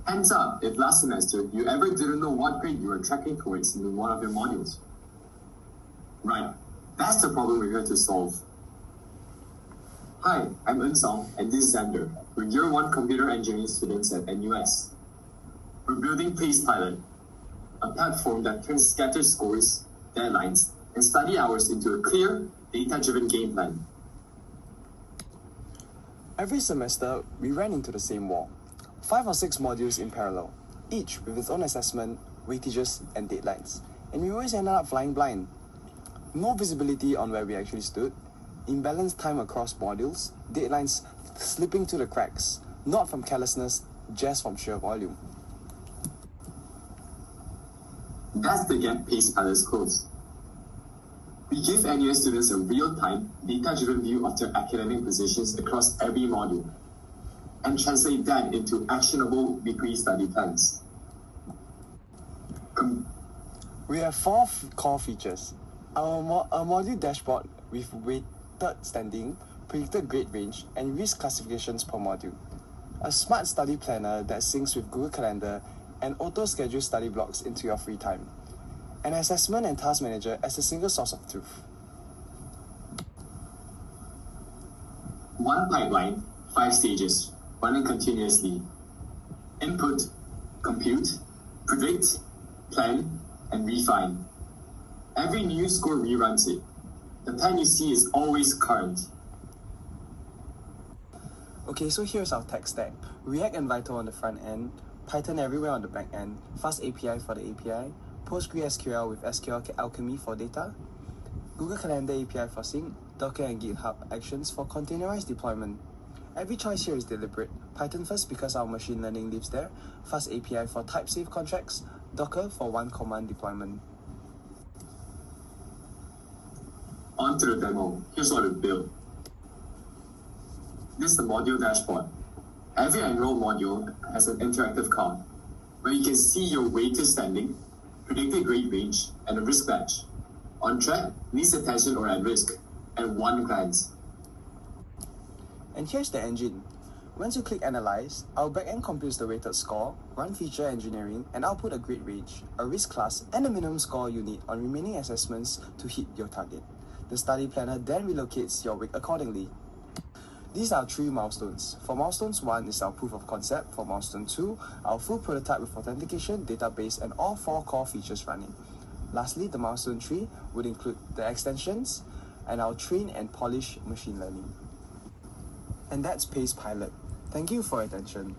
Hands up if last semester you ever didn't know what grade you were tracking towards in one of your modules. Right, that's the problem we're here to solve. Hi, I'm Eun-song and this is XANDER. We're Year 1 computer engineering students at NUS. We're building PacePilot, a platform that turns scattered scores, deadlines, and study hours into a clear, data-driven game plan. Every semester, we ran into the same wall. 5 or 6 modules in parallel, each with its own assessment, weightages, and deadlines. And we always ended up flying blind. No visibility on where we actually stood, imbalanced time across modules, deadlines slipping through the cracks, not from carelessness, just from sheer volume. That's the gap PacePilot closes. We give NUS students a real-time, data-driven view of their academic positions across every module, and translate that into actionable weekly study plans. We have 4 core features. Our module dashboard with weighted standing, predicted grade range, and risk classifications per module. A smart study planner that syncs with Google Calendar and auto-schedule study blocks into your free time. An assessment and task manager as a single source of truth. One pipeline, 5 stages, running continuously. Input, compute, predict, plan, and refine. Every new score reruns it. The plan you see is always current. Okay, so here's our tech stack. React and Vital on the front end, Python everywhere on the back end, Fast API for the API, PostgreSQL with SQL Alchemy for data, Google Calendar API for sync, Docker and GitHub Actions for containerized deployment. Every choice here is deliberate. Python first because our machine learning lives there, Fast API for type-safe contracts, Docker for one command deployment. On to the demo. Here's what we built. This is the module dashboard. Every enrolled module has an interactive card where you can see your weighted standing, predicted grade range, and a risk badge. On track, needs attention or at risk, and one glance. And here's the engine. Once you click Analyze, our backend computes the weighted score, run feature engineering, and output a grade range, a risk class, and the minimum score you need on remaining assessments to hit your target. The study planner then relocates your week accordingly. These are 3 milestones. For milestones 1 is our proof of concept. For milestone 2, our full prototype with authentication, database, and all 4 core features running. Lastly, the milestone 3 would include the extensions and our train and polish machine learning. And that's PacePilot. Thank you for your attention.